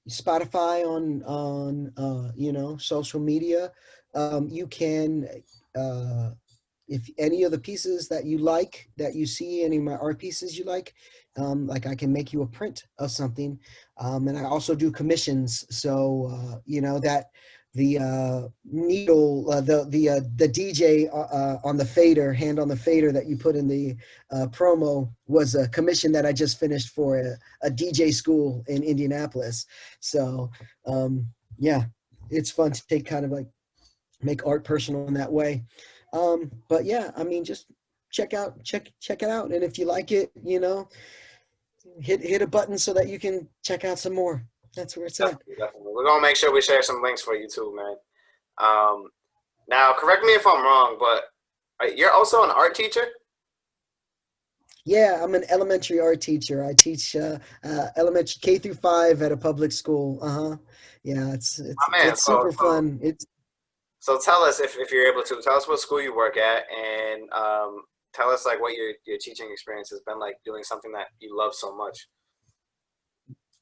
Speaker 2: Spotify on social media. You can uh, if any of the pieces that you like that you see any of my art pieces you like I can make you a print of something, and I also do commissions. So that the needle, the DJ on the fader, hand on the fader that you put in the promo was a commission that I just finished for a DJ school in Indianapolis. So yeah, it's fun to take kind of like make art personal in that way. But yeah, I mean, just check it out, and if you like it, hit a button so that you can check out some more. That's where it's at.
Speaker 1: Definitely, definitely. We're gonna make sure we share some links for you too, man. Um, Now, correct me if I'm wrong, but you're also an art teacher.
Speaker 2: Yeah, I'm an elementary art teacher. I teach elementary K through 5 at a public school. Uh-huh. Yeah,
Speaker 1: My man.
Speaker 2: it's
Speaker 1: So,
Speaker 2: super fun. It's
Speaker 1: so tell us if you're able to tell us what school you work at, and tell us like what your teaching experience has been like doing something that you love so much.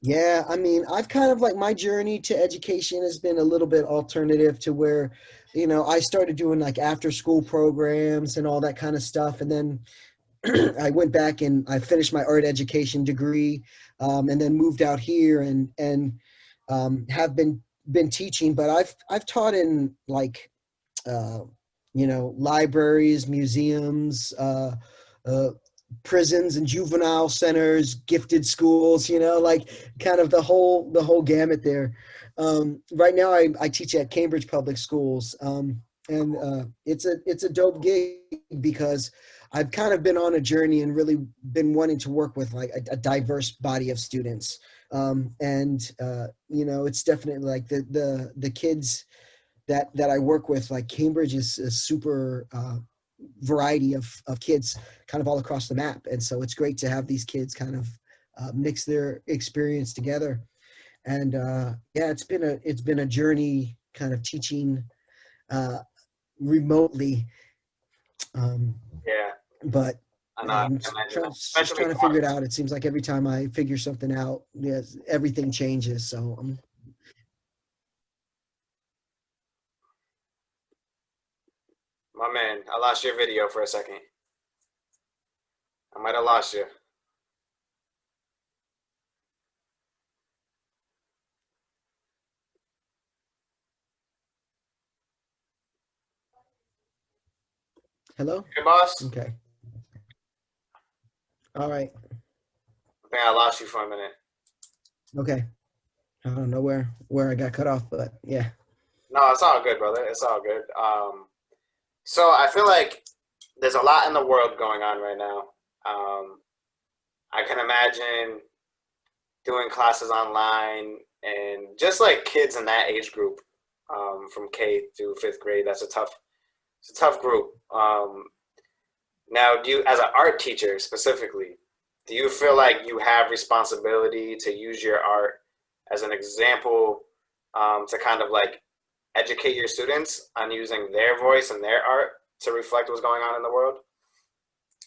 Speaker 2: Yeah, I mean, I've kind of like my journey to education has been a little bit alternative to where, I started doing like after school programs and all that kind of stuff. And then I went back and I finished my art education degree, and then moved out here and have been teaching. But I've taught in like uh, libraries, museums, uh, prisons and juvenile centers, gifted schools, like kind of the whole gamut there. Right now, I teach at Cambridge Public Schools, and it's a dope gig because I've kind of been on a journey and really been wanting to work with like a diverse body of students. And it's definitely like the kids that I work with, like Cambridge is a super variety of kids kind of all across the map. And so it's great to have these kids kind of mix their experience together. And yeah, it's been a journey kind of teaching uh, remotely. Um,
Speaker 1: Yeah,
Speaker 2: but
Speaker 1: and I
Speaker 2: I'm
Speaker 1: can imagine that,
Speaker 2: just
Speaker 1: especially
Speaker 2: trying to figure it out. It seems like every time I figure something out, yes, everything changes. So
Speaker 1: my man. I lost your video for a second. I might have lost you.
Speaker 2: hello.
Speaker 1: Hey, boss.
Speaker 2: Okay. All right.
Speaker 1: I think I lost you for a minute.
Speaker 2: Okay. I don't know where I got cut off, but yeah.
Speaker 1: No, it's all good, brother. It's all good. So I feel like there's a lot in the world going on right now. I can imagine doing classes online and just like kids in that age group, from K through fifth grade. It's a tough group. Now, do you, as an art teacher specifically, do you feel like you have responsibility to use your art as an example, to kind of like educate your students on using their voice and their art to reflect what's going on in the world?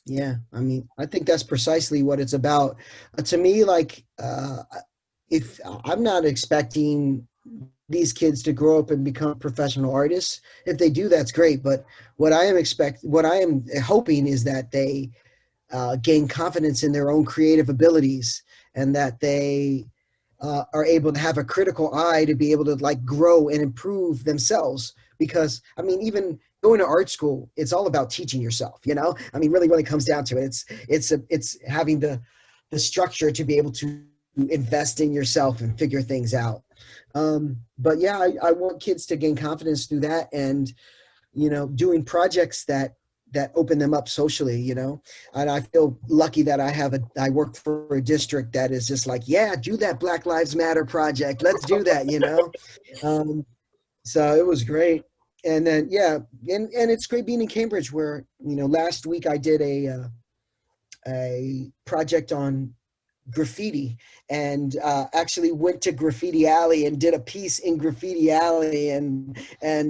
Speaker 2: Yeah, I mean, I think that's precisely what it's about. To me, like, if I'm not expecting these kids to grow up and become professional artists, if they do, that's great. But what I am hoping is that they gain confidence in their own creative abilities, and that they are able to have a critical eye to be able to like grow and improve themselves. Because I mean, even going to art school, it's all about teaching yourself. I mean, really comes down to it. It's having the structure to be able to invest in yourself and figure things out. But yeah, I want kids to gain confidence through that, and doing projects that open them up socially, and I feel lucky that I work for a district that is just like, yeah, do that Black Lives Matter project. Let's do that. Um, so it was great. And then, yeah, and it's great being in Cambridge where, last week I did a project on graffiti, and actually went to Graffiti Alley and did a piece in Graffiti Alley, and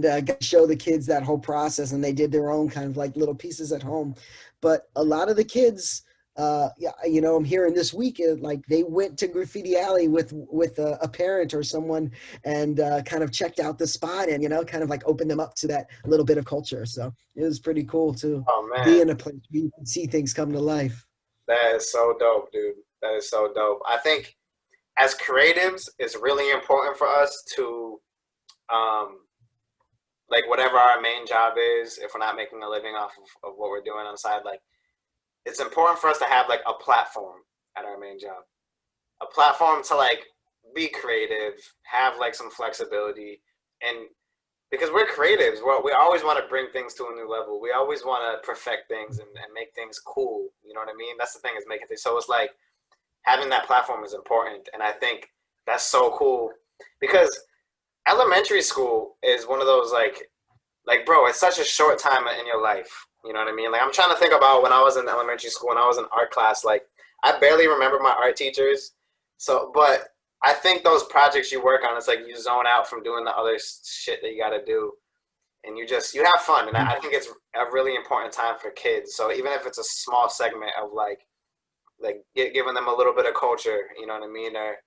Speaker 2: got to show the kids that whole process, and they did their own kind of like little pieces at home. But a lot of the kids, yeah, I'm hearing this week, like they went to Graffiti Alley with a parent or someone, and kind of checked out the spot, and kind of like opened them up to that little bit of culture. So it was pretty cool to
Speaker 1: Oh
Speaker 2: be
Speaker 1: man,
Speaker 2: in a place where you can see things come to life.
Speaker 1: that is so dope, dude. That is so dope. I think as creatives, it's really important for us to, um, like, whatever our main job is, if we're not making a living off of what we're doing on the side, like, it's important for us to have like a platform at our main job, a platform to like be creative, have like some flexibility, and because we're creatives, we always want to bring things to a new level. We always want to perfect things and make things cool. You know what I mean? That's the thing, is making things. So it's like having that platform is important, and I think that's so cool because elementary school is one of those like bro, it's such a short time in your life. You know what I mean? Like I'm trying to think about when I was in elementary school, when I was in art class. Like I barely remember my art teachers. So, but I think those projects you work on, it's like you zone out from doing the other shit that you got to do, and you have fun. And I think it's a really important time for kids. So even if it's a small segment of giving them a little bit of culture, you know what I mean, or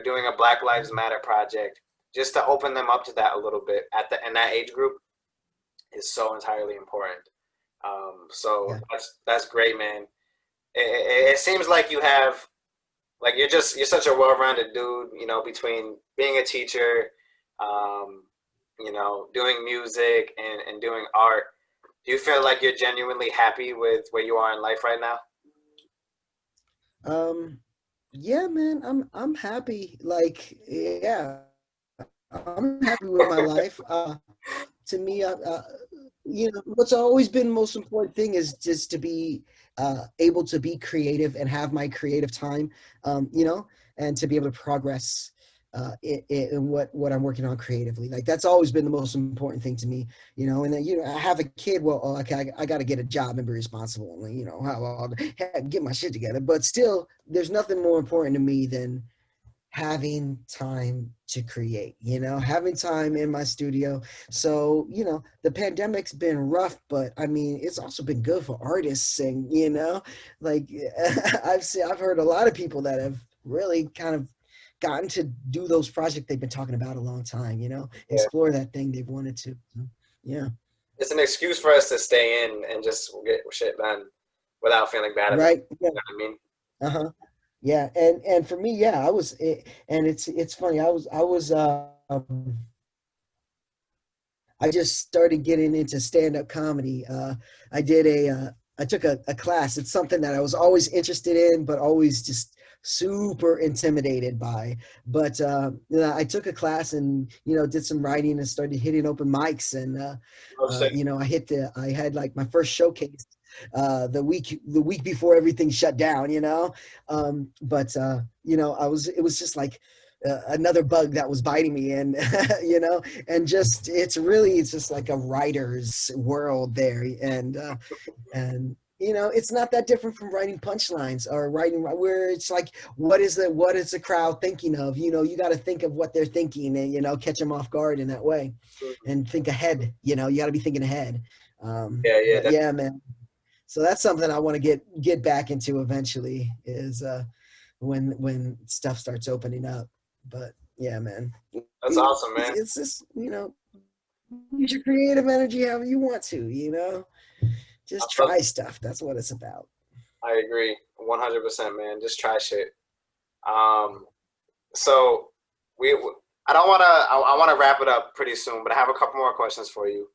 Speaker 1: doing a Black Lives Matter project, just to open them up to that a little bit in that age group is so entirely important. So
Speaker 2: Yeah.
Speaker 1: that's great, man. It seems like you have like you're such a well-rounded dude. You know, between being a teacher, um, doing music and doing art. Do you feel like you're genuinely happy with where you are in life right now?
Speaker 2: Um, yeah, man, I'm happy. Like, yeah, I'm happy with my life. To me, what's always been the most important thing is just to be able to be creative and have my creative time, and to be able to progress in what I'm working on creatively. Like that's always been the most important thing to me, And then, I have a kid. Well, okay, I got to get a job and be responsible, and how I'll get my shit together. But still, there's nothing more important to me than having time to create, having time in my studio. So, the pandemic's been rough, but I mean, it's also been good for artists. And, like I've heard a lot of people that have really kind of gotten to do those projects they've been talking about a long time,
Speaker 1: Yeah.
Speaker 2: explore that thing they've wanted to. So, yeah.
Speaker 1: It's an excuse for us to stay in and just get shit done without feeling bad about it.
Speaker 2: Right. Yeah.
Speaker 1: You know what I mean?
Speaker 2: Uh-huh. Yeah. And for me, yeah, and it's funny. I just started getting into stand-up comedy. I took a class. It's something that I was always interested in, but always just super intimidated by. But I took a class and did some writing and started hitting open mics. And
Speaker 1: Oh shit.
Speaker 2: I had like my first showcase the week before everything shut down. But it was just like another bug that was biting me, and you know, and just it's just like a writer's world there, and you know, it's not that different from writing punchlines or writing where it's like, what is the crowd thinking of? You know, you got to think of what they're thinking, and you know, catch them off guard in that way, and think ahead. You know, you got to be thinking ahead.
Speaker 1: Yeah,
Speaker 2: But yeah, man. So that's something I want to get back into eventually, is when stuff starts opening up. But yeah, man,
Speaker 1: that's awesome, man.
Speaker 2: it's just, you know, use your creative energy however you want to, you know, just try stuff. That's what it's about.
Speaker 1: I agree 100%, man. Just try shit. So I don't want to, I want to wrap it up pretty soon, but I have a couple more questions for you.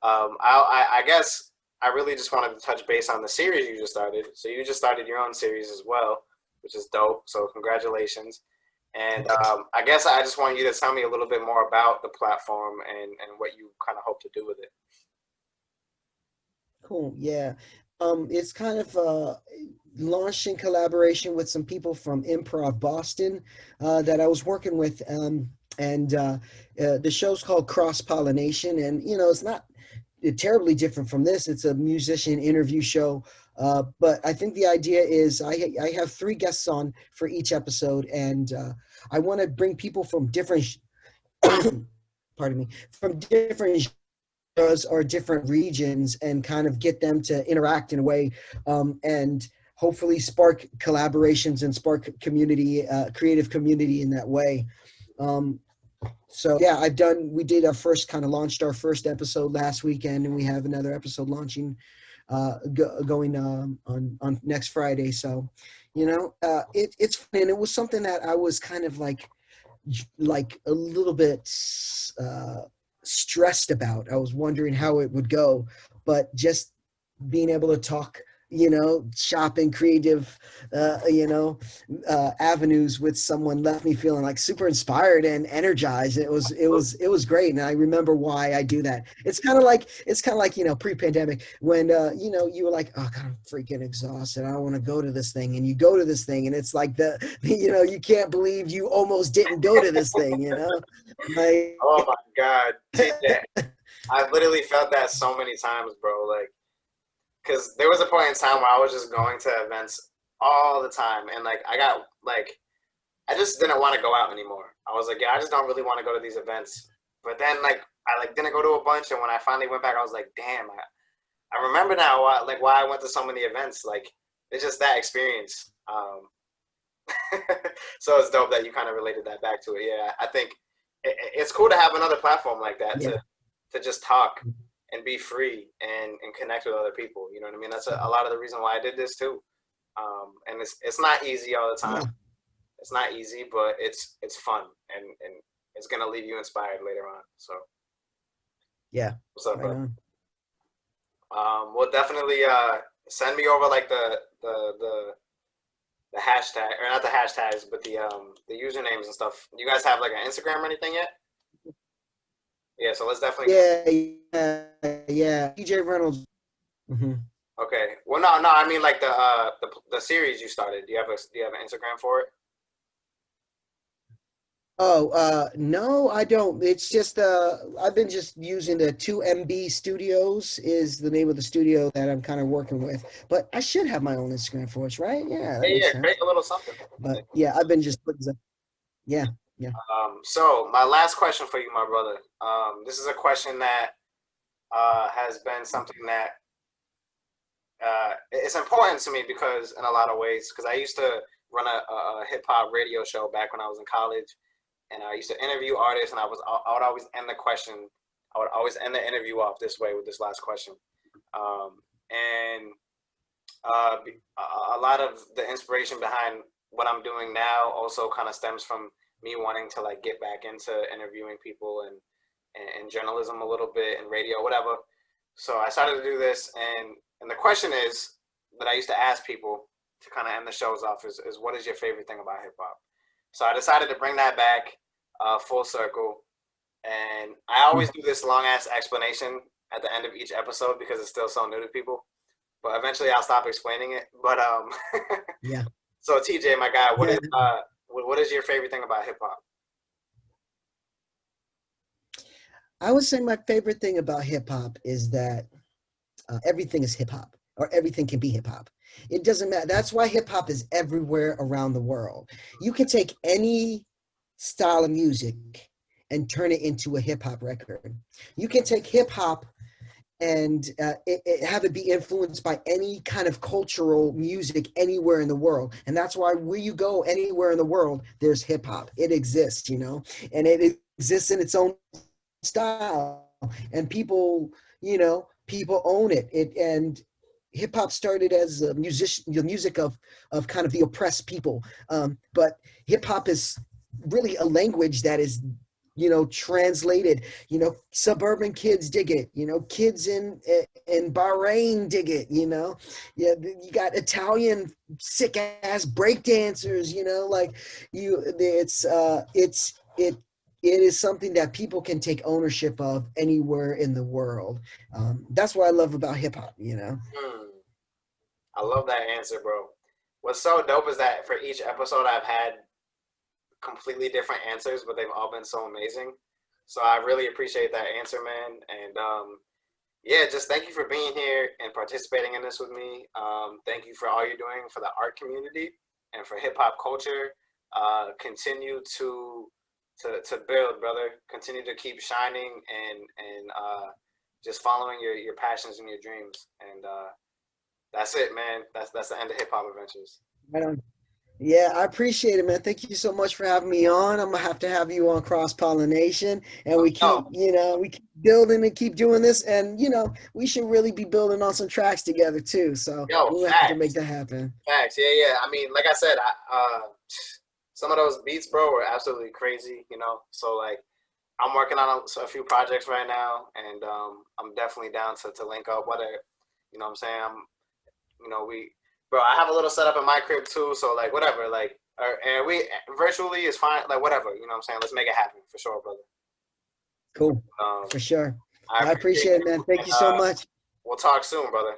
Speaker 1: I guess I really just wanted to touch base on the series you just started. So you just started your own series as well, which is dope. So congratulations. And I guess I just want you to tell me a little bit more about the platform and what you kind of hope to do with it.
Speaker 2: Cool. Yeah. It's kind of launched in collaboration with some people from Improv Boston that I was working with. And the show's called Cross Pollination. And, you know, it's not terribly different from this. It's a musician interview show. But I think the idea is I have 3 guests on for each episode. And I want to bring people from different, pardon me, from different or different regions, and kind of get them to interact in a way, and hopefully spark collaborations and spark community, creative community in that way. So yeah, we did our first, kind of launched our first episode last weekend, and we have another episode launching, going on next Friday. So, you know, it's fun, and it was something that I was kind of like a little bit stressed about. I was wondering how it would go, but just being able to talk, you know, shopping creative, avenues with someone left me feeling like super inspired and energized. It was great. And I remember why I do that. It's kind of like, you know, pre-pandemic when, you know, you were like, oh God, I'm freaking exhausted. I don't want to go to this thing. And you go to this thing, and it's like you know, you can't believe you almost didn't go to this thing, you know? Like,
Speaker 1: Oh my God. TJ, I literally felt that so many times, bro. Like, because there was a point in time where I was just going to events all the time, and like I just didn't want to go out anymore. I was like, yeah, I just don't really want to go to these events. But then I didn't go to a bunch, and when I finally went back, I was like, damn, I remember now why I went to so many events. Like, it's just that experience. So it's dope that you kind of related that back to it. Yeah, I think it's cool to have another platform like that,
Speaker 2: yeah.
Speaker 1: to just talk and be free and connect with other people. You know what I mean? That's a lot of the reason why I did this too. And it's not easy all the time.
Speaker 2: Yeah.
Speaker 1: It's not easy, but it's fun, and it's gonna leave you inspired later on. So
Speaker 2: Yeah.
Speaker 1: what's up,
Speaker 2: Right
Speaker 1: bro?
Speaker 2: on.
Speaker 1: Well, definitely send me over like the hashtag, or not the hashtags, but the usernames and stuff. You guys have like an Instagram or anything yet? Yeah, so let's definitely.
Speaker 2: Yeah. TJ Reynolds. Mm-hmm.
Speaker 1: Okay. Well, no. I mean, like the series you started. Do you have an Instagram for it?
Speaker 2: Oh, no, I don't. It's just I've been just using the 2MB Studios is the name of the studio that I'm kind of working with. But I should have my own Instagram for us, right? Yeah, that makes
Speaker 1: Yeah.
Speaker 2: sense.
Speaker 1: Create a little something.
Speaker 2: But yeah, I've been just putting some, yeah.
Speaker 1: So my last question for you, my brother. This is a question that has been something that it's important to me, because in a lot of ways, because I used to run a hip hop radio show back when I was in college, and I used to interview artists, and I would always end the question. I would always end the interview off this way with this last question, and a lot of the inspiration behind what I'm doing now also kind of stems from me wanting to like get back into interviewing people and journalism a little bit, and radio, whatever. So I started to do this, and the question is that I used to ask people to kind of end the shows off is what is your favorite thing about hip hop? So I decided to bring that back full circle, and I always do this long ass explanation at the end of each episode because it's still so new to people. But eventually I'll stop explaining it. But
Speaker 2: Yeah.
Speaker 1: So TJ, my guy,
Speaker 2: Yeah.
Speaker 1: what is your favorite thing about hip hop?
Speaker 2: I would say my favorite thing about hip hop is that everything is hip hop, or everything can be hip hop. It doesn't matter. That's why hip hop is everywhere around the world. You can take any style of music and turn it into a hip hop record. You can take hip hop and have it be influenced by any kind of cultural music anywhere in the world. And that's why where you go anywhere in the world, there's hip hop. It exists, you know, and it exists in its own style. And people, you know, people own it. And hip hop started as a musician, the music of kind of the oppressed people. But hip hop is really a language that is, you know, translated. You know, suburban kids dig it. You know, kids in Bahrain dig it. You know, yeah, you got Italian sick ass break dancers. You know, like it is something that people can take ownership of anywhere in the world. That's what I love about hip hop. You know.
Speaker 1: Hmm. I love that answer, bro. What's so dope is that for each episode I've had completely different answers, but they've all been so amazing. So I really appreciate that answer, man. And yeah, just thank you for being here and participating in this with me. Thank you for all you're doing for the art community and for hip hop culture. Continue to build, brother. Continue to keep shining and just following your passions and your dreams. And that's it, man. That's the end of Hip Hop Adventures.
Speaker 2: Right on. Yeah, I appreciate it, man. Thank you so much for having me on. I'm gonna have to have you on cross pollination, and we keep,
Speaker 1: Yo,
Speaker 2: you know, we keep building and keep doing this, and you know, we should really be building on some tracks together too. So
Speaker 1: yo,
Speaker 2: we'll have to make
Speaker 1: facts,
Speaker 2: that happen.
Speaker 1: facts. Yeah. I mean, like I said, some of those beats, bro, were absolutely crazy. You know, so like I'm working on a few projects right now, and I'm definitely down to link up. Whether you know what I'm saying, you know, bro, I have a little setup in my crib too, so like whatever, like, and we virtually is fine, like whatever, you know what I'm saying. Let's make it happen for sure, brother.
Speaker 2: Cool,
Speaker 1: Um,
Speaker 2: for sure.
Speaker 1: I
Speaker 2: I
Speaker 1: appreciate
Speaker 2: appreciate it, man.
Speaker 1: you,
Speaker 2: Thank
Speaker 1: and
Speaker 2: you so much.
Speaker 1: we'll talk soon, brother.